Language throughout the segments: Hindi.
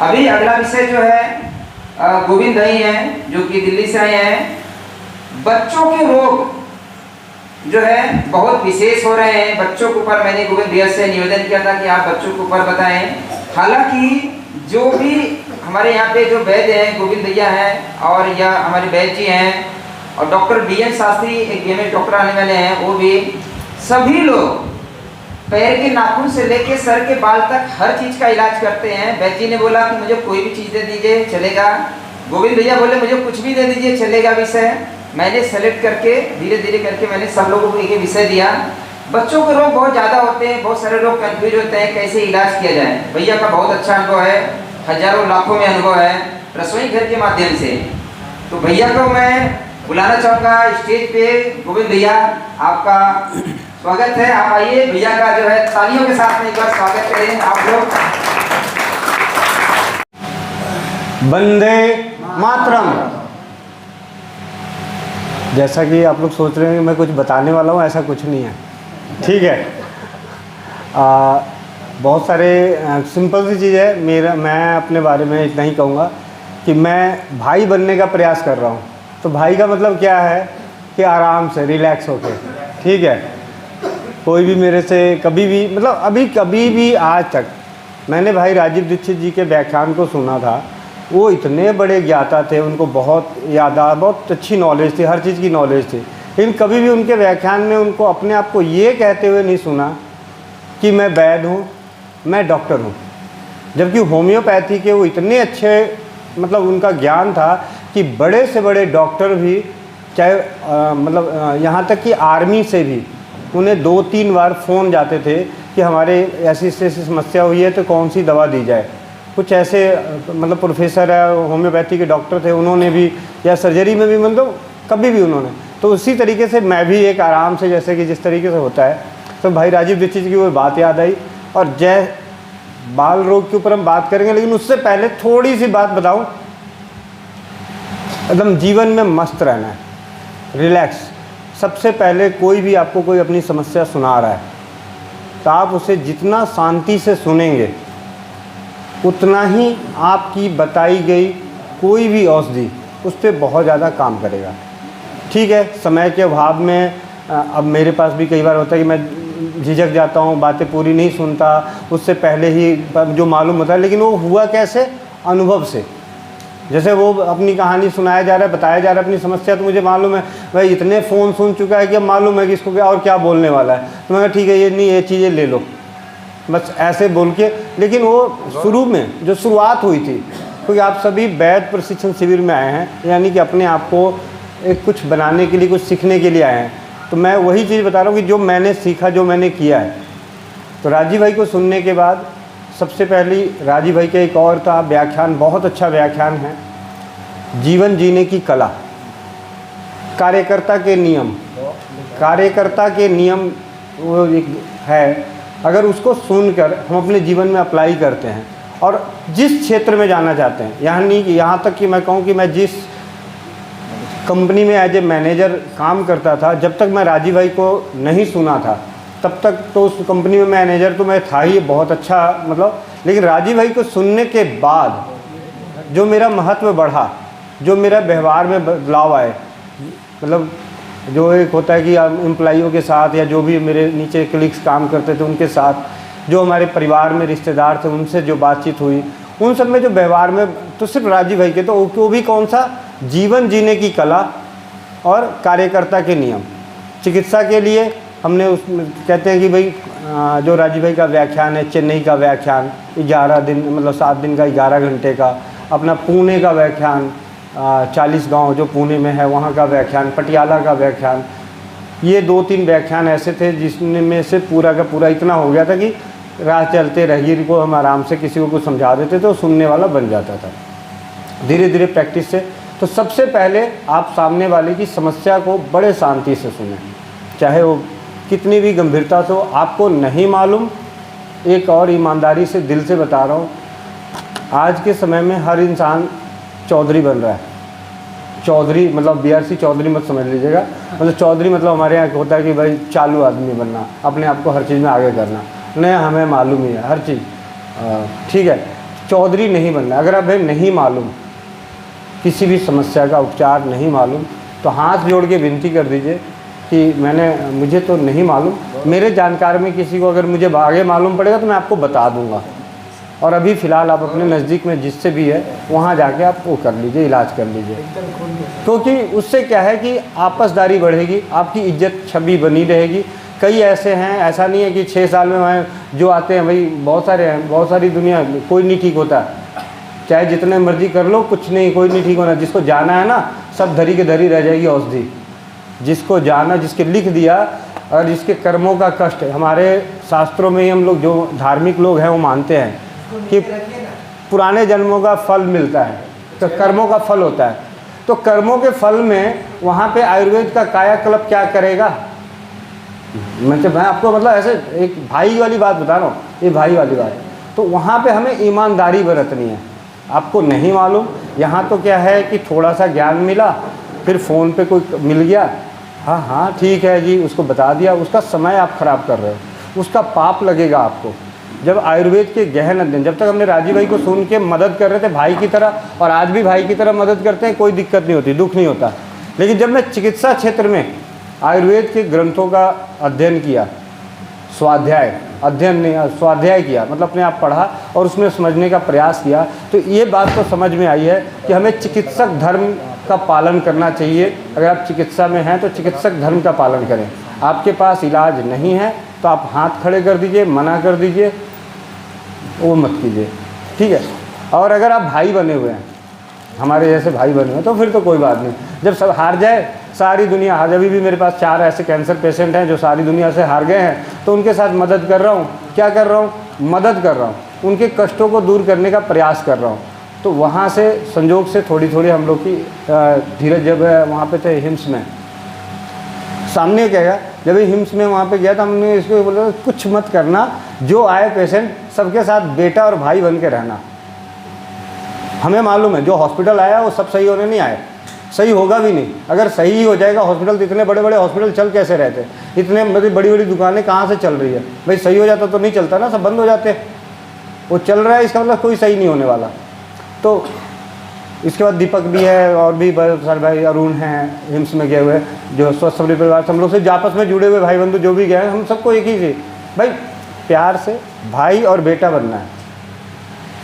अभी अगला विषय जो है गोविंद भाई हैं, जो कि दिल्ली से आए हैं। बच्चों के रोग जो है बहुत विशेष हो रहे हैं। बच्चों के ऊपर मैंने गोविंद भैया से निवेदन किया था कि आप बच्चों के ऊपर बताएं। हालांकि जो भी हमारे यहाँ पे जो वैद्य हैं, गोविंद भैया हैं और या हमारे वैद्य जी हैं और डॉक्टर BN शास्त्री एक BMS डॉक्टर आने वाले हैं, वो भी सभी लोग पैर के नाखून से लेके सर के बाल तक हर चीज का इलाज करते हैं। वैद्य जी ने बोला कि मुझे कोई भी चीज दे दीजिए चलेगा। गोविंद भैया बोले मुझे कुछ भी दे दीजिए चलेगा विषय। मैंने सेलेक्ट करके धीरे धीरे करके मैंने सब लोगों को एक विषय दिया। बच्चों के रोग बहुत ज़्यादा होते हैं, बहुत सारे लोग कंफ्यूज होते हैं कैसे इलाज किया जाए। भैया का बहुत अच्छा अनुभव है, हजारों लाखों में अनुभव है रसोई घर के माध्यम से। तो भैया को मैं बुलाना चाहूँगा स्टेज पे। गोविंद भैया आपका स्वागत है, आप आइए। भैया का जो है तालियों के साथ में एक बार स्वागत करें आप लोग। वंदे मातरम। जैसा कि आप लोग सोच रहे हैं कि मैं कुछ बताने वाला हूँ, ऐसा कुछ नहीं है, ठीक है। बहुत सारे सिंपल सी चीज़ है। मैं अपने बारे में इतना ही कहूँगा कि मैं भाई बनने का प्रयास कर रहा हूँ। तो भाई का मतलब क्या है कि आराम से रिलैक्स होके, ठीक है। कोई भी मेरे से कभी भी मतलब कभी भी आज तक मैंने भाई राजीव दीक्षित जी के व्याख्यान को सुना था। वो इतने बड़े ज्ञाता थे, उनको बहुत बहुत अच्छी नॉलेज थी, हर चीज़ की नॉलेज थी। लेकिन कभी भी उनके व्याख्यान में उनको अपने आप को ये कहते हुए नहीं सुना कि मैं वैद्य हूँ, मैं डॉक्टर हूँ। जबकि होम्योपैथी के वो इतने अच्छे मतलब उनका ज्ञान था कि बड़े से बड़े डॉक्टर भी, चाहे यहाँ तक कि आर्मी से भी उन्हें 2-3 बार फ़ोन जाते थे कि हमारे ऐसी समस्या हुई है तो कौन सी दवा दी जाए। कुछ ऐसे मतलब प्रोफेसर है होम्योपैथी के डॉक्टर थे, उन्होंने भी, या सर्जरी में भी मतलब कभी भी उन्होंने। तो उसी तरीके से मैं भी एक आराम से, जैसे कि जिस तरीके से होता है, तो भाई राजीव दीक्षित की वो बात याद आई। और जय बाल रोग के ऊपर हम बात करेंगे, लेकिन उससे पहले थोड़ी सी बात बताऊं। एकदम जीवन में मस्त रहना है, रिलैक्स। सबसे पहले कोई भी आपको कोई अपनी समस्या सुना रहा है तो आप उसे जितना शांति से सुनेंगे उतना ही आपकी बताई गई कोई भी औषधि उस पर बहुत ज़्यादा काम करेगा, ठीक है। समय के अभाव में अब मेरे पास भी कई बार होता है कि मैं झिझक जाता हूँ, बातें पूरी नहीं सुनता, उससे पहले ही जो मालूम होता है। लेकिन वो हुआ कैसे? अनुभव से। जैसे वो अपनी कहानी सुनाया जा रहा है, बताया जा रहा है अपनी समस्या, तो मुझे मालूम है भाई इतने फ़ोन सुन चुका है कि अब मालूम है कि इसको क्या और क्या बोलने वाला है। तो मैं कहा ठीक है, ये नहीं, ये चीज़ें ले लो, बस ऐसे बोल के। लेकिन वो शुरू में जो शुरुआत हुई थी, क्योंकि आप सभी वैद्य प्रशिक्षण शिविर में आए हैं, यानी कि अपने आप को एक कुछ बनाने के लिए, कुछ सीखने के लिए आए हैं। तो मैं वही चीज़ बता रहा हूँ कि जो मैंने सीखा, जो मैंने किया है। तो राजीव भाई को सुनने के बाद सबसे पहली राजीव भाई का एक और था व्याख्यान, बहुत अच्छा व्याख्यान है, जीवन जीने की कला, कार्यकर्ता के नियम। कार्यकर्ता के नियम वो एक है, अगर उसको सुनकर हम अपने जीवन में अप्लाई करते हैं और जिस क्षेत्र में जाना चाहते हैं, यानी कि यहाँ तक कि मैं कहूँ कि मैं जिस कंपनी में एज ए मैनेजर काम करता था, जब तक मैं राजीव भाई को नहीं सुना था तब तक तो उस कंपनी में मैनेजर तो मैं था ही, बहुत अच्छा मतलब। लेकिन राजीव भाई को सुनने के बाद जो मेरा महत्व बढ़ा, जो मेरा व्यवहार में बदलाव आए, मतलब जो एक होता है कि एम्प्लॉइयों के साथ या जो भी मेरे नीचे कलीग्स काम करते थे उनके साथ, जो हमारे परिवार में रिश्तेदार थे उनसे जो बातचीत हुई, उन सब में जो व्यवहार में, तो सिर्फ राजीव भाई के, तो वो भी कौन सा? जीवन जीने की कला और कार्यकर्ता के नियम। चिकित्सा के लिए हमने उसमें कहते हैं कि भाई जो राजीव भाई का व्याख्यान है, चेन्नई का व्याख्यान 11 दिन मतलब 7 दिन का 11 घंटे का, अपना पुणे का व्याख्यान 40 गांव जो पुणे में है वहाँ का व्याख्यान, पटियाला का व्याख्यान, ये 2-3 व्याख्यान ऐसे थे जिसमें से पूरा का पूरा इतना हो गया था कि राह चलते राहगीर को हम आराम से किसी को कुछ समझा देते तो सुनने वाला बन जाता था धीरे धीरे प्रैक्टिस से। तो सबसे पहले आप सामने वाले की समस्या को बड़े शांति से सुनें, चाहे वो कितनी भी गंभीरता से हो। आपको नहीं मालूम, एक और ईमानदारी से दिल से बता रहा हूँ, आज के समय में हर इंसान चौधरी बन रहा है। चौधरी मतलब BRC चौधरी मत समझ लीजिएगा, मतलब चौधरी मतलब हमारे यहाँ होता है कि भाई चालू आदमी बनना, अपने आप को हर चीज़ में आगे करना। नहीं, हमें मालूम ही है हर चीज़, ठीक है। चौधरी नहीं बनना। अगर अब नहीं मालूम, किसी भी समस्या का उपचार नहीं मालूम, तो हाथ जोड़ के विनती कर दीजिए कि मुझे तो नहीं मालूम, मेरे जानकार में किसी को अगर मुझे आगे मालूम पड़ेगा तो मैं आपको बता दूंगा। और अभी फ़िलहाल आप अपने नज़दीक में जिससे भी है वहाँ जाके आप वो कर लीजिए, इलाज कर लीजिए, क्योंकि उससे क्या है कि आपसदारी बढ़ेगी, आपकी इज्जत छवि बनी रहेगी। कई ऐसे हैं, ऐसा नहीं है कि 6 साल में वहाँ जो आते हैं भाई, बहुत सारे हैं, बहुत सारी दुनिया, कोई नहीं ठीक होता। चाहे जितने मर्जी कर लो, कुछ नहीं, कोई नहीं ठीक होना। जिसको जाना है ना, सब धरी के धरी रह जाएगी औषधि। जिसको जाना, जिसके लिख दिया और जिसके कर्मों का कष्ट है। हमारे शास्त्रों में ही हम लोग, जो धार्मिक लोग हैं, वो मानते हैं कि पुराने जन्मों का फल मिलता है, तो कर्मों का फल होता है। तो कर्मों के फल में वहाँ पे आयुर्वेद का कायाकल्प क्या करेगा? मैं आपको मतलब ऐसे एक भाई वाली बात बता रहा हूँ, ये भाई वाली बात। तो वहाँ पे हमें ईमानदारी बरतनी है। आपको नहीं मालूम, यहाँ तो क्या है कि थोड़ा सा ज्ञान मिला, फिर फ़ोन पे कोई मिल गया, हाँ ठीक है जी, उसको बता दिया, उसका समय आप ख़राब कर रहे हो, उसका पाप लगेगा आपको। जब आयुर्वेद के गहन अध्ययन, जब तक हमने राजीव भाई को सुन के मदद कर रहे थे भाई की तरह, और आज भी भाई की तरह मदद करते हैं, कोई दिक्कत नहीं होती, दुख नहीं होता। लेकिन जब मैं चिकित्सा क्षेत्र में आयुर्वेद के ग्रंथों का अध्ययन किया, स्वाध्याय, अध्ययन नहीं, स्वाध्याय किया, मतलब अपने आप पढ़ा और उसमें समझने का प्रयास किया, तो ये बात तो समझ में आई है कि हमें चिकित्सक धर्म का पालन करना चाहिए। अगर आप चिकित्सा में हैं तो चिकित्सक धर्म का पालन करें। आपके पास इलाज नहीं है तो आप हाथ खड़े कर दीजिए, मना कर दीजिए, वो मत कीजिए, ठीक है। और अगर आप भाई बने हुए हैं, हमारे जैसे भाई बने हुए, तो फिर तो कोई बात नहीं। जब सब हार जाए, सारी दुनिया हार, अभी भी मेरे पास 4 ऐसे कैंसर पेशेंट हैं जो सारी दुनिया से हार गए हैं, तो उनके साथ मदद कर रहा हूँ। क्या कर रहा हूँ? मदद कर रहा हूँ, उनके कष्टों को दूर करने का प्रयास कर रहा हूँ। तो वहाँ से संजोग से थोड़ी थोड़ी हम लोग की धीरज, जब वहाँ पे थे हिम्स में, सामने क्या गया, जब ये हिम्स में वहाँ पे गया तो हमने इसको बोला कुछ मत करना, जो आए पेशेंट सबके साथ बेटा और भाई बन के रहना। हमें मालूम है जो हॉस्पिटल आया वो सब सही होने नहीं आए, सही होगा भी नहीं। अगर सही ही हो जाएगा हॉस्पिटल, तो इतने बड़े बड़े हॉस्पिटल चल कैसे रहते? इतने बड़ी बड़ी दुकानें कहाँ से चल रही है भाई? सही हो जाता तो नहीं चलता ना, सब बंद हो जाते। वो चल रहा है, इसका मतलब कोई सही नहीं होने वाला। तो इसके बाद दीपक भी है और भी बहुत सारे भाई, अरुण हैं हिम्स में गए हुए, जो स्वस्थ सभी परिवार हम लोग से आपस में जुड़े हुए भाई बंधु जो भी गए, हम सबको एक ही चीज़, भाई प्यार से भाई और बेटा बनना है।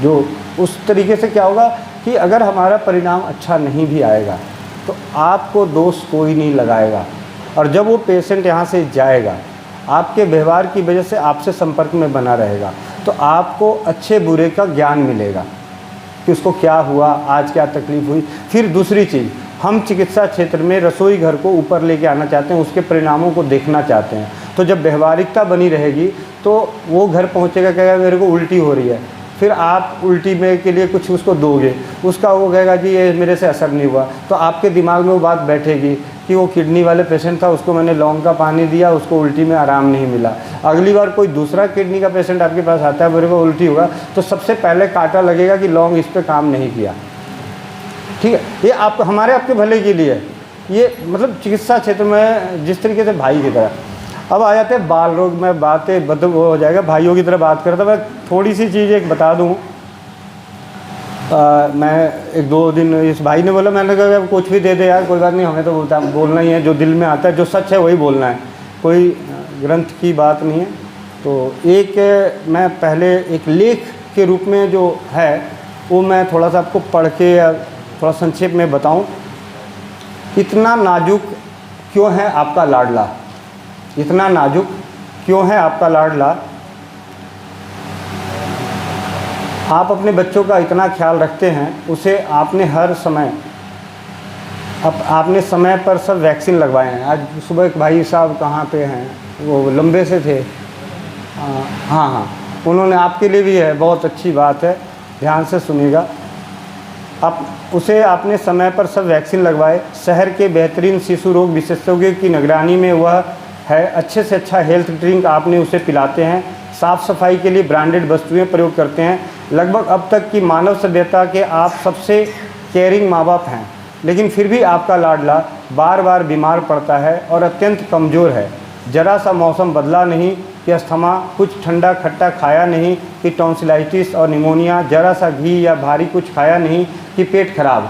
जो उस तरीके से क्या होगा कि अगर हमारा परिणाम अच्छा नहीं भी आएगा तो आपको दोष कोई नहीं लगाएगा। और जब वो पेशेंट यहाँ से जाएगा, आपके व्यवहार की वजह से आपसे संपर्क में बना रहेगा, तो आपको अच्छे बुरे का ज्ञान मिलेगा कि उसको क्या हुआ, आज क्या तकलीफ़ हुई। फिर दूसरी चीज़, हम चिकित्सा क्षेत्र में रसोई घर को ऊपर लेके आना चाहते हैं, उसके परिणामों को देखना चाहते हैं। तो जब व्यवहारिकता बनी रहेगी तो वो घर पहुँचेगा, कहेगा मेरे को उल्टी हो रही है, फिर आप उल्टी में के लिए कुछ उसको दोगे, उसका वो कहेगा जी ये मेरे से असर नहीं हुआ, तो आपके दिमाग में वो बात बैठेगी कि वो किडनी वाले पेशेंट था, उसको मैंने लौंग का पानी दिया, उसको उल्टी में आराम नहीं मिला। अगली बार कोई दूसरा किडनी का पेशेंट आपके पास आता है, मेरे को उल्टी होगा, तो सबसे पहले कांटा लगेगा कि लौंग इस पर काम नहीं किया, ठीक है। ये आप हमारे आपके भले के लिए, ये मतलब चिकित्सा क्षेत्र में जिस तरीके से भाई की तरह। अब आ जाते हैं बाल रोग में, बातें बदल हो जाएगा, भाइयों की तरह बात करता। मैं थोड़ी सी चीज़ एक बता दूँ। मैं 1-2 दिन इस भाई ने बोला, मैंने कहा कुछ भी दे दे यार, कोई बात नहीं, हमें तो बोलना ही है, जो दिल में आता है, जो सच है वही बोलना है, कोई ग्रंथ की बात नहीं है। तो एक मैं पहले एक लेख के रूप में जो है वो मैं थोड़ा सा आपको पढ़ के या थोड़ा संक्षेप में बताऊं। इतना नाजुक क्यों है आपका लाडला? इतना नाजुक क्यों है आपका लाडला? आप अपने बच्चों का इतना ख्याल रखते हैं, उसे आपने हर समय आपने समय पर सब वैक्सीन लगवाए हैं। आज सुबह एक भाई साहब कहाँ पे हैं, वो लंबे से थे, हाँ, उन्होंने आपके लिए भी है, बहुत अच्छी बात है, ध्यान से सुनिएगा। आपने समय पर सब वैक्सीन लगवाए। शहर के बेहतरीन शिशु रोग विशेषज्ञों की निगरानी में वह है। अच्छे से अच्छा हेल्थ ड्रिंक आपने उसे पिलाते हैं। साफ़ सफाई के लिए ब्रांडेड वस्तुएं प्रयोग करते हैं। लगभग अब तक की मानव सभ्यता के आप सबसे केयरिंग माँ बाप हैं, लेकिन फिर भी आपका लाडला बार बार बीमार पड़ता है और अत्यंत कमज़ोर है। जरा सा मौसम बदला नहीं कि अस्थमा, कुछ ठंडा खट्टा खाया नहीं कि टॉन्सिलाइटिस और निमोनिया, जरा सा घी या भारी कुछ खाया नहीं कि पेट खराब।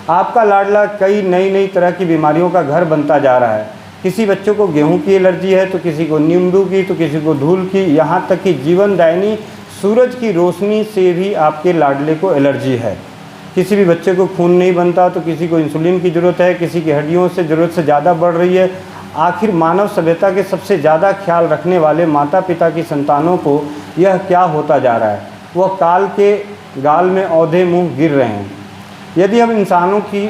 आपका लाडला कई नई नई तरह की बीमारियों का घर बनता जा रहा है। किसी बच्चों को गेहूं की एलर्जी है, तो किसी को नींबू की, तो किसी को धूल की, यहाँ तक कि जीवनदायिनी सूरज की रोशनी से भी आपके लाडले को एलर्जी है। किसी भी बच्चे को खून नहीं बनता, तो किसी को इंसुलिन की ज़रूरत है, किसी की हड्डियों से ज़रूरत से ज़्यादा बढ़ रही है। आखिर मानव सभ्यता के सबसे ज़्यादा ख्याल रखने वाले माता पिता की संतानों को यह क्या होता जा रहा है? वह काल के गाल में औंधे मुँह गिर रहे हैं। यदि हम इंसानों की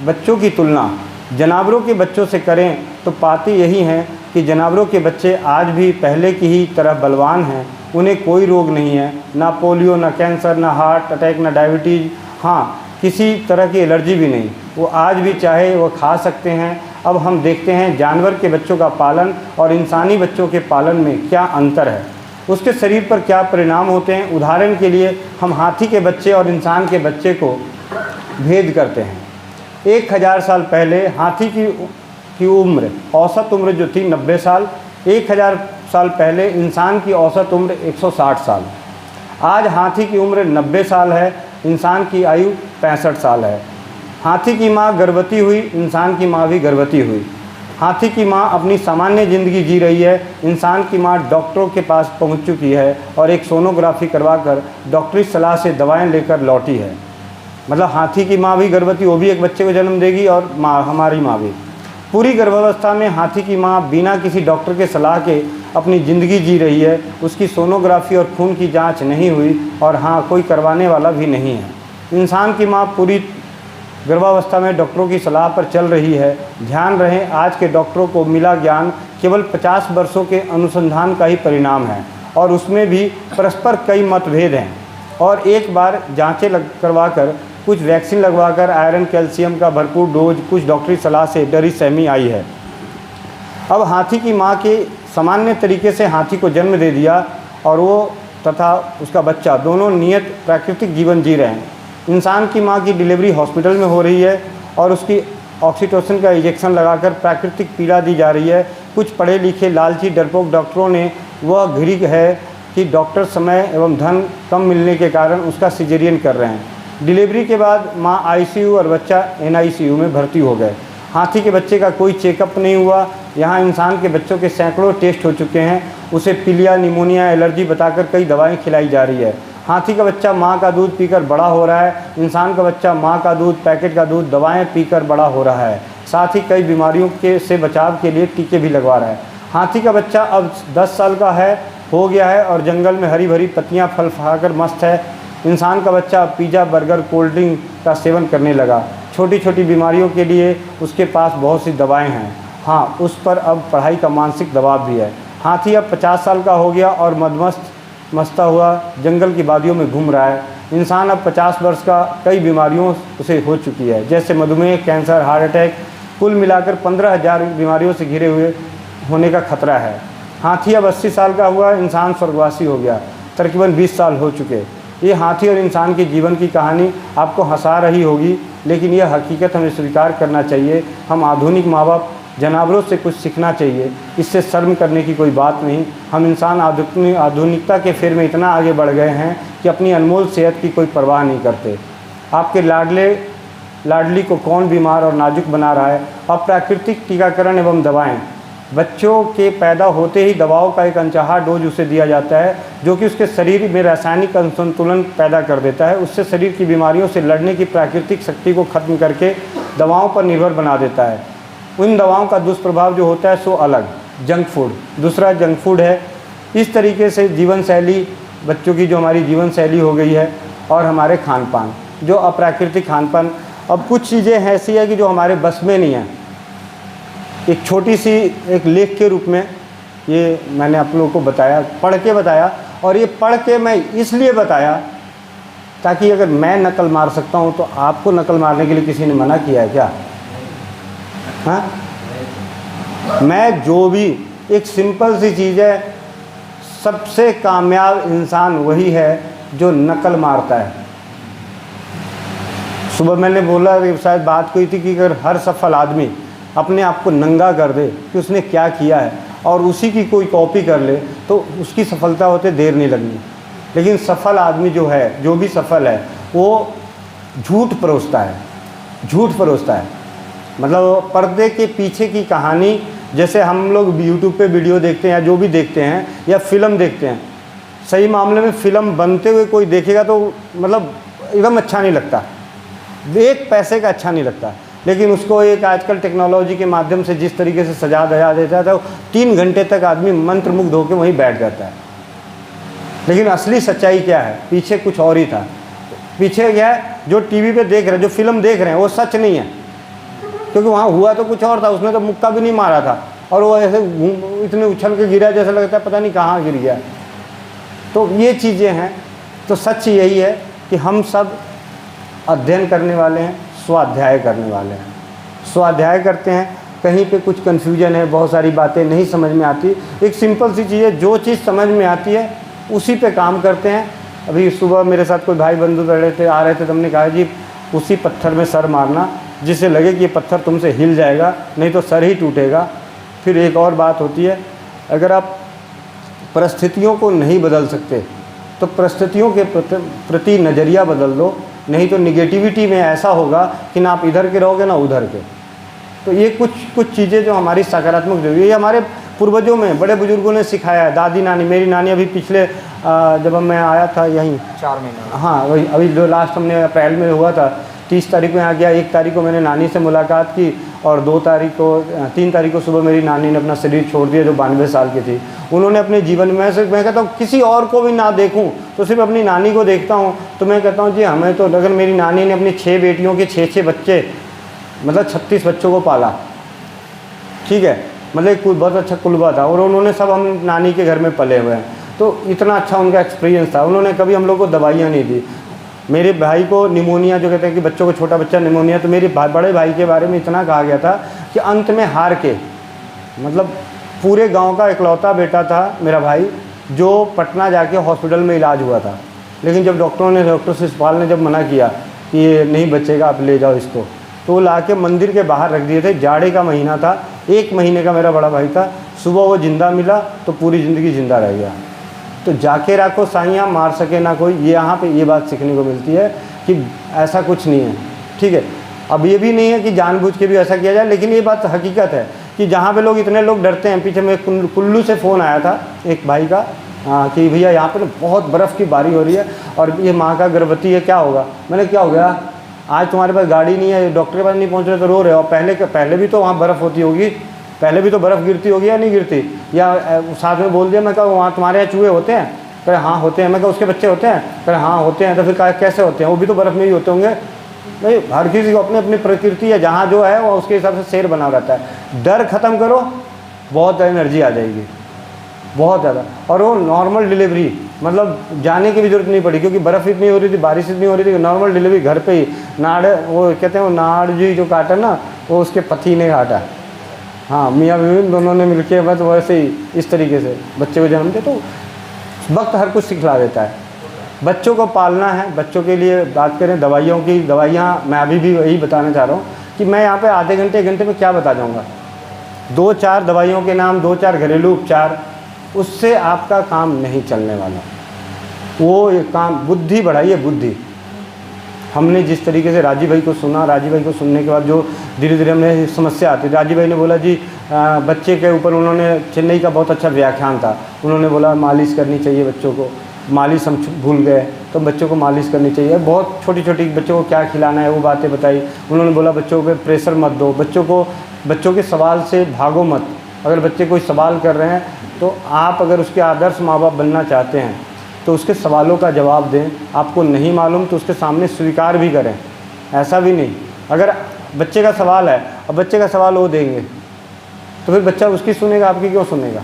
बच्चों की तुलना जानवरों के बच्चों से करें तो पाते यही हैं कि जानवरों के बच्चे आज भी पहले की ही तरह बलवान हैं। उन्हें कोई रोग नहीं है, ना पोलियो, ना कैंसर, ना हार्ट अटैक, ना डायबिटीज़, हाँ किसी तरह की एलर्जी भी नहीं। वो आज भी चाहे वो खा सकते हैं। अब हम देखते हैं जानवर के बच्चों का पालन और इंसानी बच्चों के पालन में क्या अंतर है, उसके शरीर पर क्या परिणाम होते हैं। उदाहरण के लिए हम हाथी के बच्चे और इंसान के बच्चे को भेद करते हैं। 1000 साल पहले हाथी की उम्र, औसत उम्र जो थी 90 साल, 1000 साल पहले इंसान की औसत उम्र 160 साल। आज हाथी की उम्र 90 साल है, इंसान की आयु 65 साल है। हाथी की माँ गर्भवती हुई, इंसान की माँ भी गर्भवती हुई। हाथी की माँ अपनी सामान्य ज़िंदगी जी रही है, इंसान की माँ डॉक्टरों के पास पहुँच चुकी है और एक सोनोग्राफी करवाकर डॉक्टरी सलाह से दवाएं लेकर लौटी है। मतलब हाथी की माँ भी गर्भवती, वो भी एक बच्चे को जन्म देगी, और माँ हमारी माँ भी। पूरी गर्भावस्था में हाथी की माँ बिना किसी डॉक्टर के सलाह के अपनी ज़िंदगी जी रही है। उसकी सोनोग्राफी और खून की जांच नहीं हुई, और हाँ कोई करवाने वाला भी नहीं है। इंसान की माँ पूरी गर्भावस्था में डॉक्टरों की सलाह पर चल रही है। ध्यान रहे, आज के डॉक्टरों को मिला ज्ञान केवल 50 वर्षों के अनुसंधान का ही परिणाम है, और उसमें भी परस्पर कई मतभेद हैं। और एक बार जाँचें करवाकर, कुछ वैक्सीन लगवाकर, आयरन कैल्शियम का भरपूर डोज, कुछ डॉक्टरी सलाह से डरी सहमी आई है। अब हाथी की माँ के सामान्य तरीके से हाथी को जन्म दे दिया, और वो तथा उसका बच्चा दोनों नियत प्राकृतिक जीवन जी रहे हैं। इंसान की माँ की डिलीवरी हॉस्पिटल में हो रही है, और उसकी ऑक्सीटोसिन का इंजेक्शन लगाकर प्राकृतिक पीड़ा दी जा रही है। कुछ पढ़े लिखे लालची डरपोक डॉक्टरों ने वह घड़ी है कि डॉक्टर समय एवं धन कम मिलने के कारण उसका सिजेरियन कर रहे हैं। डिलीवरी के बाद माँ आईसीयू और बच्चा एनआईसीयू में भर्ती हो गए। हाथी के बच्चे का कोई चेकअप नहीं हुआ। यहाँ इंसान के बच्चों के सैकड़ों टेस्ट हो चुके हैं। उसे पीलिया, निमोनिया, एलर्जी बताकर कई दवाएं खिलाई जा रही है। हाथी का बच्चा माँ का दूध पीकर बड़ा हो रहा है। इंसान का बच्चा माँ का दूध, पैकेट का दूध, दवाएं पीकर बड़ा हो रहा है। साथ ही कई बीमारियों से बचाव के लिए टीके भी लगवा रहा है। हाथी का बच्चा अब 10 साल का हो गया है, और जंगल में हरी भरी पत्तियाँ फल खाकर मस्त है। इंसान का बच्चा पिज़्ज़ा, बर्गर, कोल्ड ड्रिंक का सेवन करने लगा। छोटी छोटी बीमारियों के लिए उसके पास बहुत सी दवाएं हैं। हाँ, उस पर अब पढ़ाई का मानसिक दबाव भी है। हाथी अब 50 साल का हो गया और मस्ता हुआ जंगल की वादियों में घूम रहा है। इंसान अब 50 वर्ष का, कई बीमारियों उसे हो चुकी है, जैसे मधुमेह, कैंसर, हार्ट अटैक। कुल मिलाकर 15,000 बीमारियों से घिरे हुए होने का खतरा है। हाथी अब 80 साल का हुआ, इंसान स्वर्गवासी हो गया। तकरीबन 20 साल हो चुके। ये हाथी और इंसान के जीवन की कहानी आपको हंसा रही होगी, लेकिन यह हकीकत हमें स्वीकार करना चाहिए। हम आधुनिक माँ बाप जानवरों से कुछ सीखना चाहिए, इससे शर्म करने की कोई बात नहीं। हम इंसान आधुनिकता के फेर में इतना आगे बढ़ गए हैं कि अपनी अनमोल सेहत की कोई परवाह नहीं करते। आपके लाडली को कौन बीमार और नाजुक बना रहा है? अप्राकृतिक टीकाकरण एवं दवाएं। बच्चों के पैदा होते ही दवाओं का एक अनचाहा डोज उसे दिया जाता है, जो कि उसके शरीर में रासायनिक असंतुलन पैदा कर देता है। उससे शरीर की बीमारियों से लड़ने की प्राकृतिक शक्ति को खत्म करके दवाओं पर निर्भर बना देता है। उन दवाओं का दुष्प्रभाव जो होता है सो अलग। जंक फूड, दूसरा जंक फूड है। इस तरीके से जीवन शैली, बच्चों की जो हमारी जीवन शैली हो गई है, और हमारे खान पान, जो अप्राकृतिक खान पान। अब कुछ चीज़ें ऐसी है कि जो हमारे बस में नहीं है। एक छोटी सी एक लेख के रूप में ये मैंने आप लोगों को बताया, पढ़ के बताया, और ये पढ़ के मैं इसलिए बताया ताकि अगर मैं नकल मार सकता हूँ तो आपको नकल मारने के लिए किसी ने मना किया है क्या? हाँ, मैं जो भी, एक सिंपल सी चीज़ है, सबसे कामयाब इंसान वही है जो नकल मारता है। सुबह मैंने बोला कि शायद बात कोई थी कि अगर हर सफल आदमी अपने आप को नंगा कर दे कि उसने क्या किया है, और उसी की कोई कॉपी कर ले तो उसकी सफलता होते देर नहीं लगनी। लेकिन सफल आदमी जो है, जो भी सफल है, वो झूठ परोसता है, झूठ परोसता है। मतलब पर्दे के पीछे की कहानी, जैसे हम लोग यूट्यूब पे वीडियो देखते हैं या जो भी देखते हैं या फिल्म देखते हैं, सही मामले में फ़िल्म बनते हुए कोई देखेगा तो मतलब एकदम अच्छा नहीं लगता, एक पैसे का अच्छा नहीं लगता। लेकिन उसको एक आजकल टेक्नोलॉजी के माध्यम से जिस तरीके से सजा दया देता था, 3 घंटे तक आदमी मंत्रमुग्ध होकर वहीं बैठ जाता है। लेकिन असली सच्चाई क्या है? पीछे कुछ और ही था। पीछे क्या है? जो टीवी पे देख रहे हैं, जो फिल्म देख रहे हैं, वो सच नहीं है, क्योंकि वहाँ हुआ तो कुछ और था। उसने तो मुक्का भी नहीं मारा था और वो ऐसे इतने उछल के गिरा जैसा लगता है पता नहीं कहाँ गिर गया। तो ये चीज़ें हैं। तो सच यही है कि हम सब अध्ययन करने वाले हैं, स्वाध्याय करने वाले हैं। स्वाध्याय करते हैं, कहीं पे कुछ कन्फ्यूजन है, बहुत सारी बातें नहीं समझ में आती। एक सिंपल सी चीज़ है, जो चीज़ समझ में आती है उसी पे काम करते हैं। अभी सुबह मेरे साथ कोई भाई बंधु आ रहे थे तो हमने कहा जी उसी पत्थर में सर मारना जिससे लगे कि ये पत्थर तुमसे हिल जाएगा, नहीं तो सर ही टूटेगा। फिर एक और बात होती है, अगर आप परिस्थितियों को नहीं बदल सकते तो परिस्थितियों के प्रति नज़रिया बदल दो, नहीं तो निगेटिविटी में ऐसा होगा कि ना आप इधर के रहोगे ना उधर के। तो ये कुछ चीज़ें जो हमारी सकारात्मक जो ये हमारे पूर्वजों में बड़े बुजुर्गों ने सिखाया है। दादी नानी, मेरी नानी अभी पिछले जब मैं आया था यहीं 4 महीने, हाँ वही अभी जो लास्ट हमने अप्रैल में हुआ था, 30 तारीख को यहाँ गया, 1 तारीख को मैंने नानी से मुलाकात की और 3 तारीख को सुबह मेरी नानी ने अपना शरीर छोड़ दिया जो 92 साल की थी। उन्होंने अपने जीवन में मैं कहता हूँ किसी और को भी ना देखूँ तो सिर्फ अपनी नानी को देखता हूँ तो मैं कहता हूँ जी हमें तो, अगर मेरी नानी ने अपनी 6 बेटियों के 6 बच्चे, मतलब 36 बच्चों को पाला, ठीक है, मतलब एक बहुत अच्छा कुलबा था और उन्होंने सब हम नानी के घर में पले हुए हैं। तो इतना अच्छा उनका एक्सपीरियंस था, उन्होंने कभी हम लोग को दवाइयाँ नहीं दी। मेरे भाई को निमोनिया, जो कहते हैं कि बच्चों को, छोटा बच्चा निमोनिया, तो मेरे बड़े भाई के बारे में इतना कहा गया था कि अंत में हार के, मतलब पूरे गांव का इकलौता बेटा था मेरा भाई जो पटना जाके हॉस्पिटल में इलाज हुआ था। लेकिन जब डॉक्टर शिशपाल ने जब मना किया कि ये नहीं बचेगा, आप ले जाओ इसको, तो वो ला के मंदिर के बाहर रख दिए थे। जाड़े का महीना था, 1 महीने का मेरा बड़ा भाई था। सुबह वो जिंदा मिला तो पूरी ज़िंदगी जिंदा रह गया। तो जाके राखो साइयाँ, मार सके ना कोई, ये यहाँ पे ये बात सीखने को मिलती है कि ऐसा कुछ नहीं है, ठीक है। अब ये भी नहीं है कि जानबूझ के भी ऐसा किया जाए, लेकिन ये बात हकीकत है कि जहाँ पे लोग इतने लोग डरते हैं। पीछे में कुल्लू से फ़ोन आया था एक भाई का कि भैया यहाँ पर बहुत बर्फ़ की बारी हो रही है और ये माँ का गर्भवती है, क्या होगा? मैंने क्या हो गया, आज तुम्हारे पास गाड़ी नहीं है, डॉक्टर के पास नहीं पहुँच रहे तो रो रहे हो। पहले भी तो वहाँ बर्फ़ होती होगी, पहले भी तो बर्फ़ गिरती होगी या नहीं गिरती? या साथ में बोल दिया, मैं कहा वहाँ तुम्हारे यहाँ चूहे होते हैं? कह हाँ होते हैं। मैं कहा उसके बच्चे होते हैं? कह हाँ होते हैं। तो फिर कैसे होते हैं? वो भी तो बर्फ़ में ही होते होंगे। नहीं, हर किसी को अपनी अपनी प्रकृति है, जहाँ जो है वो उसके हिसाब से शेर बना रहता है। डर ख़त्म करो, बहुत एनर्जी आ जाएगी, बहुत ज़्यादा। और वो नॉर्मल डिलीवरी, मतलब जाने की भी ज़रूरत नहीं पड़ी, क्योंकि बर्फ़ इतनी हो रही थी, बारिश इतनी हो रही थी, नॉर्मल डिलीवरी घर पे ही। नाड़, वो कहते हैं वो नाड़ जी जो काटा ना, वो उसके पति ने काटा। हाँ, मियाँ बीवी दोनों ने मिलके बस वैसे ही इस तरीके से बच्चे को जन्म दे। तो वक्त हर कुछ सिखला देता है। बच्चों को पालना है। बच्चों के लिए बात करें दवाइयों की, दवाइयाँ मैं अभी भी वही बताना चाह रहा हूँ कि मैं यहाँ पे आधे घंटे 1 घंटे में क्या बता जाऊँगा। 2-4 दवाइयों के नाम, 2-4 घरेलू उपचार, उससे आपका काम नहीं चलने वाला। वो ये काम, बुद्धि बढ़ाइए, बुद्धि। हमने जिस तरीके से राजीव भाई को सुना, राजीव भाई को सुनने के बाद जो धीरे धीरे हमें समस्या आती, राजीव भाई ने बोला जी बच्चे के ऊपर, उन्होंने चेन्नई का बहुत अच्छा व्याख्यान था, उन्होंने बोला मालिश करनी चाहिए बच्चों को। मालिश हम भूल गए, तो बच्चों को मालिश करनी चाहिए। बहुत छोटी छोटी बच्चों को क्या खिलाना है वो बातें बताई। उन्होंने बोला बच्चों पे प्रेशर मत दो, बच्चों के सवाल से भागो मत। अगर बच्चे कोई सवाल कर रहे हैं तो आप अगर उसके आदर्श माँ बाप बनना चाहते हैं तो उसके सवालों का जवाब दें। आपको नहीं मालूम तो उसके सामने स्वीकार भी करें, ऐसा भी नहीं। अगर बच्चे का सवाल है और बच्चे का सवाल वो देंगे तो फिर बच्चा उसकी सुनेगा, आपकी क्यों सुनेगा?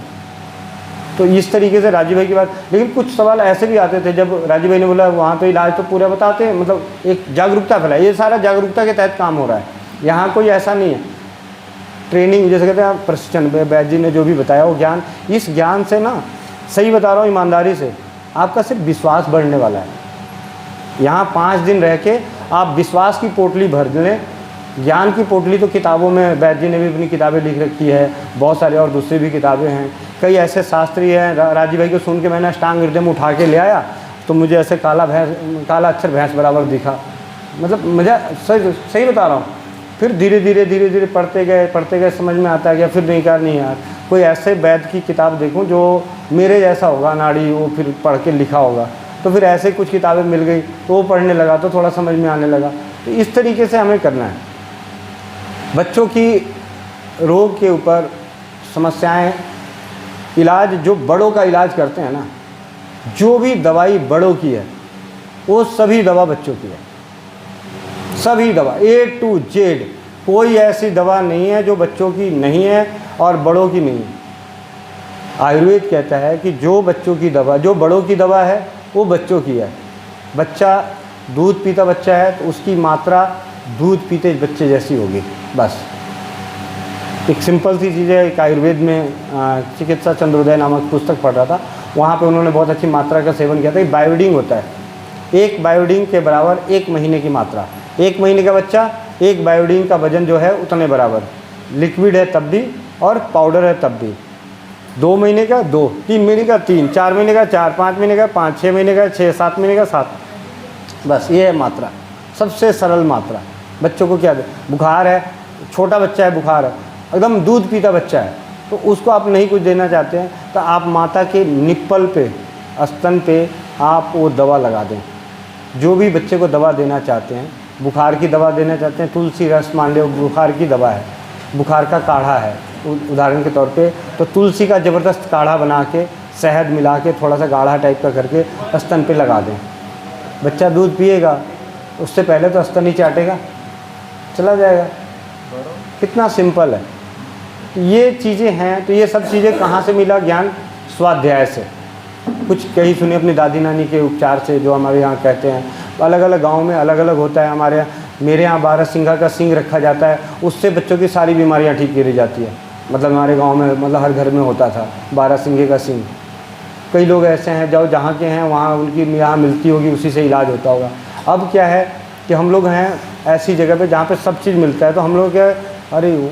तो इस तरीके से राजीव भाई की बात। लेकिन कुछ सवाल ऐसे भी आते थे जब राजीव भाई ने बोला वहाँ तो इलाज तो पूरा बताते हैं, मतलब एक जागरूकता फैलाई। ये सारा जागरूकता के तहत काम हो रहा है, यहाँ कोई ऐसा नहीं है। ट्रेनिंग जैसे कहते हैं प्रशिक्षण, बैद जी ने जो भी बताया वो ज्ञान, इस ज्ञान से ना, सही बता रहा हूँ ईमानदारी से, आपका सिर्फ विश्वास बढ़ने वाला है। यहाँ 5 दिन रह के आप विश्वास की पोटली भर लें ज्ञान की पोटली तो किताबों में वैद्य जी ने भी अपनी किताबें लिख रखी है, बहुत सारे और दूसरी भी किताबें हैं। कई ऐसे शास्त्री हैं, राजीव भाई को सुन के मैंने अष्टांग हृदय में उठा के ले आया तो मुझे ऐसे काला अक्षर भैंस बराबर दिखा। मतलब मुझे सही बता रहा हूँ। फिर धीरे धीरे पढ़ते गए समझ में आता गया। फिर नहीं कहा नहीं यार, कोई ऐसे वैद्य की किताब देखूँ जो मेरे जैसा होगा नाड़ी, वो फिर पढ़ के लिखा होगा। तो फिर ऐसे कुछ किताबें मिल गई तो वो पढ़ने लगा तो थोड़ा समझ में आने लगा। तो इस तरीके से हमें करना है। बच्चों की रोग के ऊपर समस्याएं, इलाज जो बड़ों का इलाज करते हैं ना, जो भी दवाई बड़ों की है वो सभी दवा बच्चों की है। सभी दवा A to Z, कोई ऐसी दवा नहीं है जो बच्चों की नहीं है और बड़ों की नहीं है। आयुर्वेद कहता है कि जो बच्चों की दवा, जो बड़ों की दवा है वो बच्चों की है। बच्चा दूध पीता बच्चा है तो उसकी मात्रा दूध पीते बच्चे जैसी होगी। बस एक सिंपल सी चीज़ है। एक आयुर्वेद में चिकित्सा चंद्रोदय नामक पुस्तक पढ़ रहा था, वहाँ पे उन्होंने बहुत अच्छी मात्रा का सेवन किया था। बायोडीन होता है, एक बायोडीन के बराबर 1 महीने की मात्रा। 1 महीने का बच्चा, एक बायोडीन का वजन जो है उतने बराबर। लिक्विड है तब भी और पाउडर है तब भी। 2 महीने का 2, 3 महीने का 3, 4 महीने का 4, 5 महीने का 5, 6 महीने का 6, 7 महीने का 7। बस ये है मात्रा, सबसे सरल मात्रा। बच्चों को क्या दे, बुखार है, छोटा बच्चा है, बुखार है, एकदम दूध पीता बच्चा है, तो उसको आप नहीं कुछ देना चाहते हैं तो आप माता के निप्पल पे, स्तन पे आप वो दवा लगा दें। जो भी बच्चे को दवा देना चाहते हैं, बुखार की दवा देना चाहते हैं, तुलसी रस मान लो बुखार की दवा है, बुखार का काढ़ा है उदाहरण के तौर पे, तो तुलसी का ज़बरदस्त काढ़ा बना के शहद मिला के थोड़ा सा गाढ़ा टाइप का करके स्तन पे लगा दें। बच्चा दूध पिएगा, उससे पहले तो स्तन ही चाटेगा, चला जाएगा। कितना सिंपल है। ये चीज़ें हैं। तो ये सब चीज़ें कहाँ से मिला ज्ञान? स्वाध्याय से। कुछ कहीं सुने अपनी दादी नानी के उपचार से, जो हमारे यहाँ कहते हैं। अलग अलग गांव में अलग अलग होता है। हमारे यहाँ, मेरे यहाँ 12 सिंघा का सिंग रखा जाता है, उससे बच्चों की सारी बीमारियाँ ठीक करी जाती है। मतलब हमारे गांव में, मतलब हर घर में होता था 12 सिंघे का सिंग। कई लोग ऐसे हैं जो जहाँ के हैं वहाँ उनकी यहाँ मिलती होगी, उसी से इलाज होता होगा। अब क्या है कि हम लोग हैं ऐसी जगह पे जहाँ पे सब चीज़ मिलता है, तो हम लोग क्या, अरे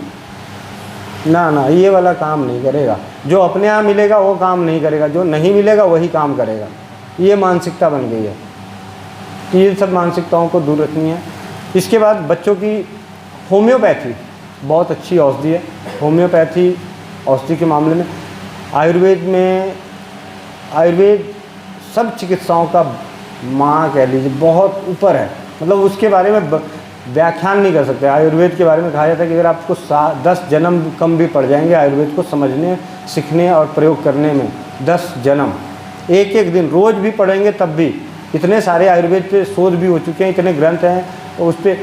ना ये वाला काम नहीं करेगा। जो अपने यहाँ मिलेगा वो काम नहीं करेगा, जो नहीं मिलेगा वही काम करेगा। ये मानसिकता बन गई है। ये सब मानसिकताओं को दूर रखनी है। इसके बाद बच्चों की होम्योपैथी बहुत अच्छी औषधि है। होम्योपैथी औषधि के मामले में आयुर्वेद सब चिकित्साओं का माँ कह लीजिए बहुत ऊपर है। मतलब उसके बारे में व्याख्यान नहीं कर सकते। आयुर्वेद के बारे में कहा जाता है कि अगर आपको 10 जन्म कम भी पड़ जाएंगे आयुर्वेद को समझने, सीखने और प्रयोग करने में, 10 जन्म, एक दिन रोज़ भी पढ़ेंगे तब भी। इतने सारे आयुर्वेद पे शोध भी हो चुके हैं, इतने ग्रंथ हैं, और उस पर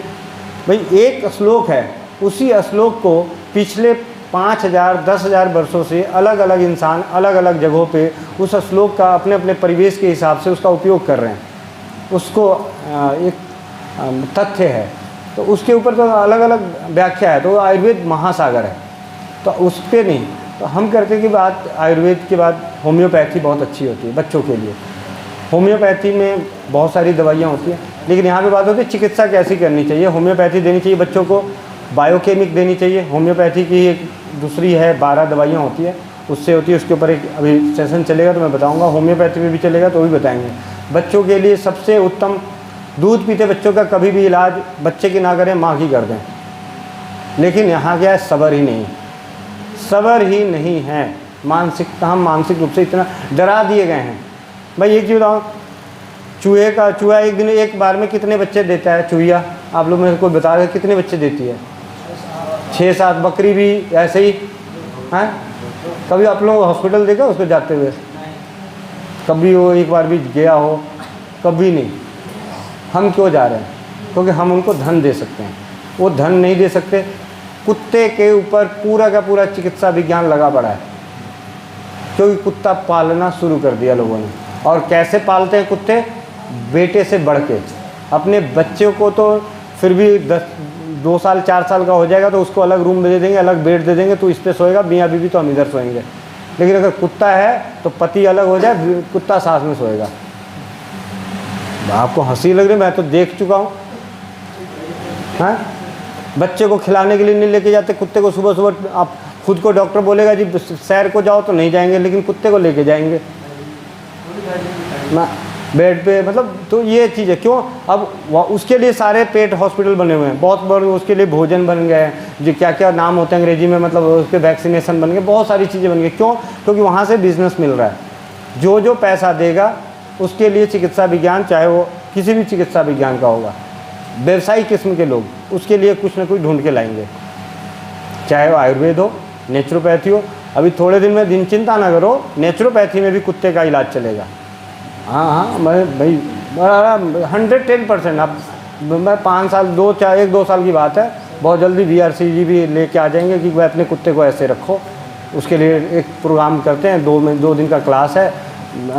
भाई एक श्लोक है, उसी श्लोक को पिछले 5000 10,000 वर्षों से अलग अलग इंसान अलग अलग जगहों पे उस श्लोक का अपने अपने परिवेश के हिसाब से उसका उपयोग कर रहे हैं। उसको एक तथ्य है, तो उसके ऊपर तो अलग अलग व्याख्या है। तो आयुर्वेद महासागर है, तो उस पर नहीं। तो हम करते कि बात आयुर्वेद के बाद होम्योपैथी बहुत अच्छी होती है बच्चों के लिए। होम्योपैथी में बहुत सारी दवाइयाँ होती हैं, लेकिन यहाँ पे बात होती है चिकित्सा कैसी करनी चाहिए। होम्योपैथी देनी चाहिए बच्चों को, बायोकेमिक देनी चाहिए। होम्योपैथी की एक दूसरी है, 12 दवाइयाँ होती है, उससे होती है। उसके ऊपर एक अभी सेशन चलेगा तो मैं बताऊँगा। होम्योपैथी में भी चलेगा तो भी बताएँगे। बच्चों के लिए सबसे उत्तम, दूध पीते बच्चों का कभी भी इलाज बच्चे की ना करें, माँ की कर दें। लेकिन यहाँ क्या है, सब्र ही नहीं है। मानसिकता, हम मानसिक रूप से इतना डरा दिए गए हैं। भाई एक चीज़ बताओ, चूहा एक दिन एक बार में कितने बच्चे देता है? चूहिया आप लोग मेरे को बता रहे कितने बच्चे देती है? 6-7। बकरी भी ऐसे ही हैं। कभी आप लोग हॉस्पिटल देखा उसको जाते हुए? कभी वो एक बार भी गया हो? कभी नहीं। हम क्यों जा रहे हैं? क्योंकि हम उनको धन दे सकते हैं, वो धन नहीं दे सकते। कुत्ते के ऊपर पूरा का पूरा चिकित्सा विज्ञान लगा पड़ा है, क्योंकि कुत्ता पालना शुरू कर दिया लोगों ने। और कैसे पालते हैं कुत्ते? बेटे से बढ़ के। अपने बच्चे को तो फिर भी 2 साल 4 साल का हो जाएगा तो उसको अलग रूम दे देंगे, अलग बेड दे देंगे, तो इस पर सोएगा, मियाँ बीवी तो हम इधर सोएंगे। लेकिन अगर कुत्ता है तो पति अलग हो जाए, कुत्ता साथ में सोएगा। आपको हंसी लग रही है, मैं तो देख चुका हूँ। हाँ, बच्चे को खिलाने के लिए नहीं लेके जाते, कुत्ते को सुबह सुबह आप खुद को डॉक्टर बोलेगा जी सैर को जाओ तो नहीं जाएंगे, लेकिन कुत्ते को लेके जाएंगे ना बेड पे, मतलब तो ये चीज़ है। क्यों? अब उसके लिए सारे पेट हॉस्पिटल बने हुए हैं, बहुत बड़े, उसके लिए भोजन बन गए हैं, जो क्या क्या नाम होते हैं अंग्रेजी में, मतलब उसके वैक्सीनेशन बन गए, बहुत सारी चीज़ें बन गई। क्यों? क्योंकि वहाँ से बिजनेस मिल रहा है। जो जो पैसा देगा उसके लिए चिकित्सा विज्ञान, चाहे वो किसी भी चिकित्सा विज्ञान का होगा, व्यवसायिक किस्म के लोग उसके लिए कुछ ना कुछ ढूंढ के लाएंगे, चाहे वो आयुर्वेद हो, नेचुरोपैथी हो। अभी थोड़े दिन में दिन चिंता ना करो, नेचुरोपैथी में भी कुत्ते का इलाज चलेगा। हाँ, मैं भाई 110%। अब मैं 5 साल 1-2 साल की बात है, बहुत जल्दी VRCG भी लेके आ जाएंगे कि वह अपने कुत्ते को ऐसे रखो। उसके लिए एक प्रोग्राम करते हैं, 2 दिन का क्लास है,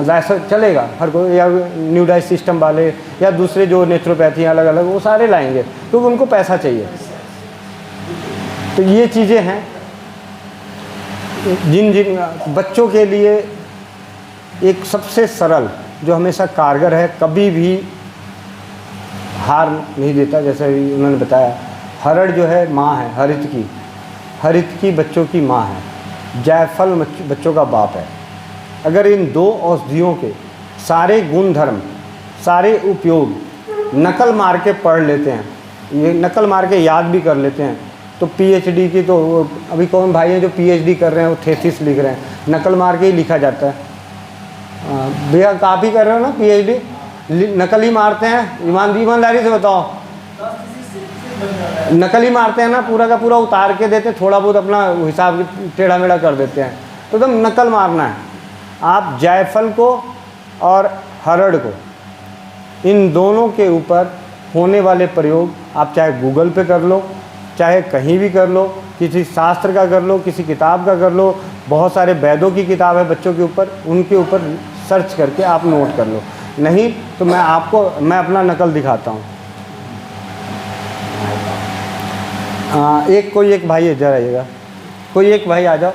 ऐसा चलेगा हर कोई, या न्यू डाइट सिस्टम वाले या दूसरे जो नेचुरोपैथी अलग अलग, वो सारे लाएंगे क्योंकि उनको पैसा चाहिए। तो ये चीज़ें हैं जिन बच्चों के लिए एक सबसे सरल, जो हमेशा कारगर है, कभी भी हार नहीं देता। जैसे उन्होंने बताया, हरड़ जो है माँ है, हरित की बच्चों की माँ है, जायफल बच्चों का बाप है। अगर इन 2 औषधियों के सारे गुण धर्म, सारे उपयोग नकल मार के पढ़ लेते हैं, ये नकल मार के याद भी कर लेते हैं, तो PhD की तो अभी कौन भाई हैं जो PhD कर रहे हैं, वो थेसिस लिख रहे हैं, नकल मार के ही लिखा जाता है। भैया आप ही कर रहे हो ना PhD, नकल ही मारते हैं, ईमानदारी से बताओ, नकल ही मारते हैं ना, पूरा का पूरा उतार के देते हैं, थोड़ा बहुत अपना हिसाब टेढ़ा मेढ़ा कर देते हैं, तो एकदम नकल मारना है। आप जायफल को और हरड़ को, इन दोनों के ऊपर होने वाले प्रयोग आप चाहे गूगल पे कर लो, चाहे कहीं भी कर लो, किसी शास्त्र का कर लो, किसी किताब का कर लो, बहुत सारे वैद्यों की किताब है बच्चों के ऊपर, उनके ऊपर सर्च करके आप नोट कर लो। नहीं तो मैं अपना नकल दिखाता हूँ। कोई एक भाई इधर आइएगा, कोई एक भाई आ जाओ।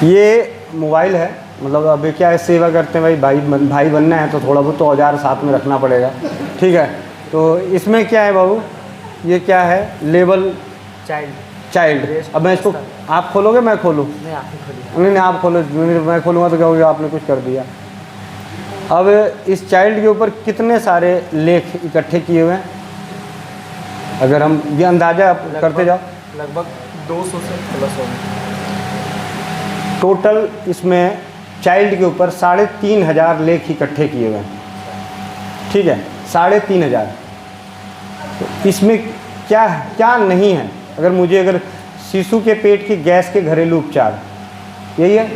ये मोबाइल है, मतलब अभी क्या है, सेवा करते हैं भाई बनना है तो थोड़ा बहुत तो औजार साथ में रखना पड़ेगा, ठीक है। तो इसमें क्या है बाबू, ये क्या है, लेबल चाइल्ड। अब मैं इसको, आप खोलोगे मैं खोलूँ? नहीं, आप खोलो, मैं खोलूँगा तो क्या होगा, आपने कुछ कर दिया। अब इस चाइल्ड के ऊपर कितने सारे लेख इकट्ठे किए हुए हैं, अगर हम ये अंदाज़ा करते जाओ, लगभग 200 से प्लस होंगे टोटल। इसमें चाइल्ड के ऊपर 3500 लेख इकट्ठे किए हुए हैं, ठीक है, 3500। तो इसमें क्या क्या नहीं है, अगर शिशु के पेट की गैस के घरेलू उपचार, यही है।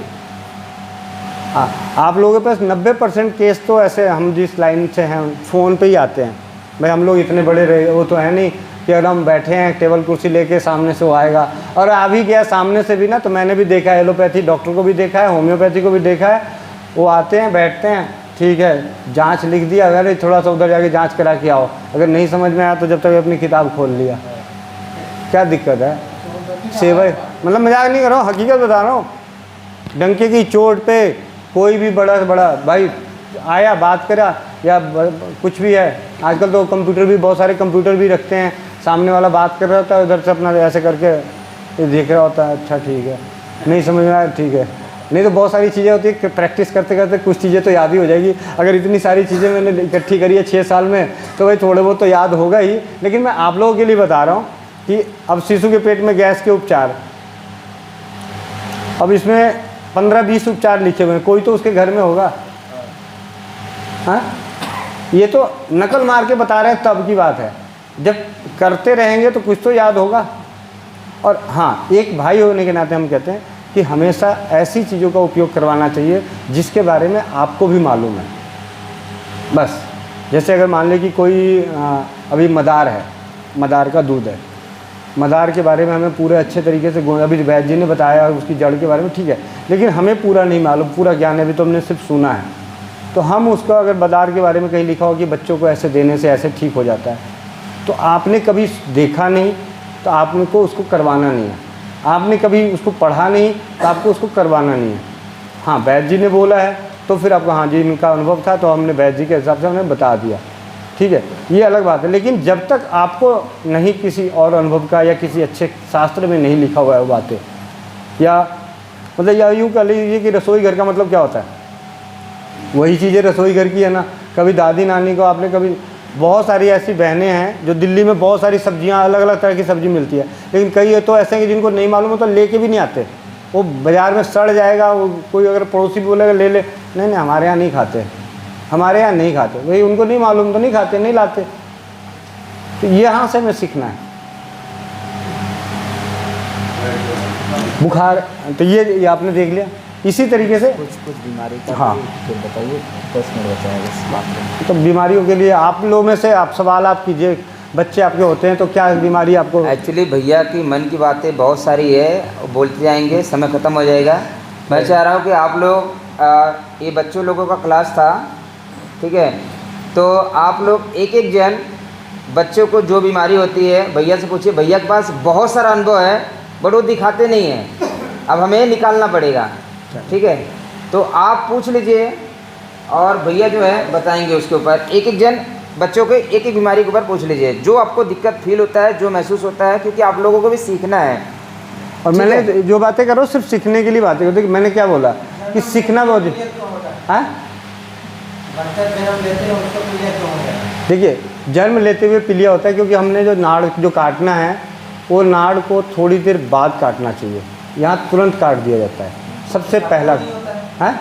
आप लोगों के पास 90% केस तो ऐसे, हम जिस लाइन से हैं फ़ोन पे ही आते हैं। भाई हम लोग इतने बड़े रहे, वो तो है नहीं कि अगर हम बैठे हैं टेबल कुर्सी लेके सामने से वो आएगा। और आ भी गया सामने से भी ना, तो मैंने भी देखा है, एलोपैथी डॉक्टर को भी देखा है, होम्योपैथी को भी देखा है, वो आते हैं बैठते हैं, ठीक है, जांच लिख दिया, अगर थोड़ा सा उधर जाके जांच करा के आओ, अगर नहीं समझ में आया तो जब तक अपनी किताब खोल लिया, क्या दिक्कत है। सेवा, मतलब मजाक नहीं कर रहा हूँ, हकीकत बता रहा हूँ। डंके की चोट पे कोई भी बड़ा भाई आया, बात करा या कुछ भी है, आजकल तो कंप्यूटर भी, बहुत सारे कंप्यूटर भी रखते हैं, सामने वाला बात कर रहा होता है, उधर से अपना ऐसे करके ये देख रहा होता है, अच्छा ठीक है, नहीं समझ में आया ठीक है। नहीं तो बहुत सारी चीज़ें होती है कि प्रैक्टिस करते करते कुछ चीज़ें तो याद ही हो जाएगी। अगर इतनी सारी चीज़ें मैंने इकट्ठी करी है 6 साल में, तो भाई थोड़े बहुत तो याद होगा ही। लेकिन मैं आप लोगों के लिए बता रहा हूँ कि अब शिशु के पेट में गैस के उपचार, अब इसमें 15-20 उपचार लिखे हुए हैं, कोई तो उसके घर में होगा। हाँ, ये तो नकल मार के बता रहे हैं, तब की बात है, जब करते रहेंगे तो कुछ तो याद होगा। और हाँ, एक भाई होने के नाते हम कहते हैं कि हमेशा ऐसी चीज़ों का उपयोग करवाना चाहिए जिसके बारे में आपको भी मालूम है। बस जैसे अगर मान लें कि कोई अभी मदार है, मदार का दूध है, मदार के बारे में हमें पूरे अच्छे तरीके से, अभी वैद्य जी ने बताया उसकी जड़ के बारे में, ठीक है, लेकिन हमें पूरा नहीं मालूम, पूरा ज्ञान है, अभी तो हमने सिर्फ सुना है। तो हम उसको, अगर मदार के बारे में कहीं लिखा हो कि बच्चों को ऐसे देने से ऐसे ठीक हो जाता है, तो आपने कभी देखा नहीं तो आपको उसको करवाना नहीं है, आपने कभी उसको पढ़ा नहीं तो आपको उसको करवाना नहीं है। हाँ, वैद्य जी ने बोला है तो फिर आपको हाँ जी इनका अनुभव था तो हमने वैद्य जी के हिसाब से हमने बता दिया, ठीक है, ये अलग बात है। लेकिन जब तक आपको नहीं किसी और अनुभव का या किसी अच्छे शास्त्र में नहीं लिखा हुआ है वो बातें, या मतलब या यूँ कह लीजिए कि रसोई घर का मतलब क्या होता है, वही चीज़ें रसोई घर की है ना। कभी दादी नानी को आपने कभी, बहुत सारी ऐसी बहनें हैं जो दिल्ली में बहुत सारी सब्जियां, अलग अलग तरह की सब्जी मिलती है, लेकिन कई तो ऐसे हैं कि जिनको नहीं मालूम हो तो लेके भी नहीं आते, वो बाज़ार में सड़ जाएगा, वो कोई अगर पड़ोसी बोलेगा ले ले, नहीं नहीं हमारे यहाँ नहीं खाते, हमारे यहाँ नहीं खाते, वही उनको नहीं मालूम तो नहीं खाते, नहीं लाते। तो यहाँ से हमें सीखना है। बुखार तो ये आपने देख लिया। इसी तरीके से कुछ बीमारी का हाँ। फिर बताइए, 10 मिनट बचा है इस बात में। तो बीमारियों के लिए आप लोगों में से आप सवाल आप कीजिए, बच्चे आपके होते हैं तो क्या बीमारी आपको? एक्चुअली भैया की मन की बातें बहुत सारी है, बोलते जाएंगे, समय ख़त्म हो जाएगा। मैं चाह रहा हूँ कि आप लोग ये बच्चों लोगों का क्लास था, ठीक है, तो आप लोग एक एक जन बच्चों को जो बीमारी होती है भैया से पूछिए। भैया के पास बहुत सारा अनुभव है बट वो दिखाते नहीं हैं, अब हमें निकालना पड़ेगा, ठीक है। तो आप पूछ लीजिए और भैया जो है बताएंगे उसके ऊपर। एक एक जन बच्चों के एक एक बीमारी के ऊपर पूछ लीजिए, जो आपको दिक्कत फील होता है, जो महसूस होता है, क्योंकि आप लोगों को भी सीखना है। और ठीक मैंने जो बातें कर रहा हूँ सिर्फ सीखने के लिए बातें करते, कि मैंने क्या बोला कि सीखना बहुत। हाँ देखिए, जन्म लेते हुए पीलिया होता है क्योंकि हमने जो नाड़ जो काटना है वो नाड़ को थोड़ी देर बाद काटना चाहिए, यहाँ तुरंत काट दिया जाता है। सबसे पहला है,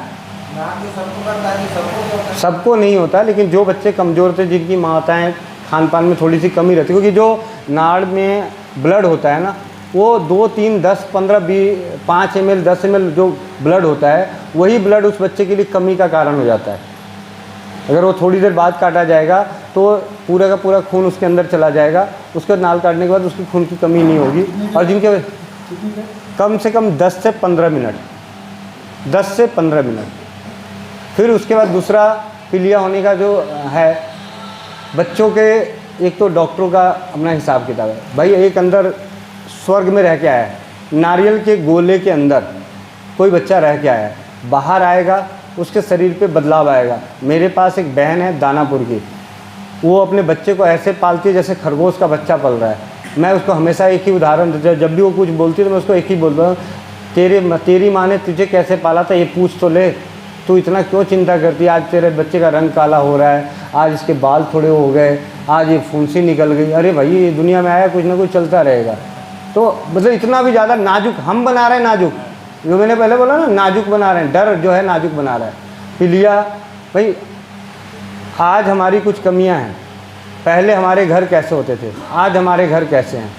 सबको नहीं होता, लेकिन जो बच्चे कमज़ोर थे, जिनकी माताएं खान पान में थोड़ी सी कमी रहती है, क्योंकि जो नाड़ में ब्लड होता है ना वो 2, 3, 10, 15, 20, 5 ml 10 ml जो ब्लड होता है वही ब्लड उस बच्चे के लिए कमी का कारण हो जाता है। अगर वो थोड़ी देर बाद काटा जाएगा तो पूरा का पूरा खून उसके अंदर चला जाएगा, उसके बाद नाल काटने के बाद उसकी खून की कमी नहीं होगी। और जिनके कम से कम 10 से 15 मिनट, 10 से 15 मिनट। फिर उसके बाद दूसरा पीलिया होने का जो है बच्चों के, एक तो डॉक्टरों का अपना हिसाब किताब है। भाई एक अंदर स्वर्ग में रह के आया है, नारियल के गोले के अंदर कोई बच्चा रह के आया है, बाहर आएगा उसके शरीर पे बदलाव आएगा। मेरे पास एक बहन है दानापुर की, वो अपने बच्चे को ऐसे पालती है जैसे खरगोश का बच्चा पल रहा है। मैं उसको हमेशा एक ही उदाहरण देता हूँ, जब भी वो कुछ बोलती है तो मैं उसको एक ही बोलता हूँ, तेरी माँ ने तुझे कैसे पाला था ये पूछ तो ले, तू इतना क्यों चिंता करती है? आज तेरे बच्चे का रंग काला हो रहा है, आज इसके बाल थोड़े हो गए, आज ये फुंसी निकल गई। अरे भाई ये दुनिया में आया कुछ ना कुछ चलता रहेगा। तो मतलब इतना भी ज़्यादा नाजुक हम बना रहे हैं, नाजुक जो मैंने पहले बोला ना, नाजुक बना रहे हैं, डर जो है नाजुक बना रहा है। पीलिया भाई आज हमारी कुछ कमियां हैं, पहले हमारे घर कैसे होते थे, आज हमारे घर कैसे हैं।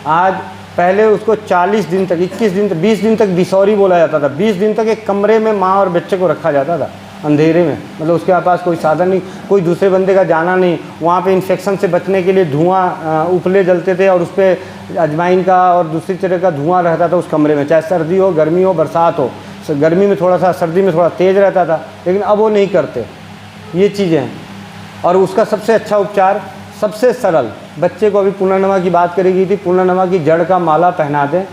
आज पहले उसको 40 दिन तक, 21 दिन तक, 20 दिन तक बिसौरी बोला जाता था। 20 दिन तक एक कमरे में माँ और बच्चे को रखा जाता था अंधेरे में, मतलब उसके पास कोई साधन नहीं, कोई दूसरे बंदे का जाना नहीं। वहाँ पे इन्फेक्शन से बचने के लिए धुआं उपले जलते थे और उस पर अजवाइन का और दूसरी तरह का धुआं रहता था उस कमरे में, चाहे सर्दी हो, गर्मी हो, बरसात हो। गर्मी में थोड़ा सा, सर्दी में थोड़ा तेज़ रहता था, लेकिन अब वो नहीं करते ये चीज़ें हैं। और उसका सबसे अच्छा उपचार, सबसे सरल, बच्चे को अभी पुनर्नमा की बात करी गई थी, पुनर्नमा की जड़ का माला पहना दें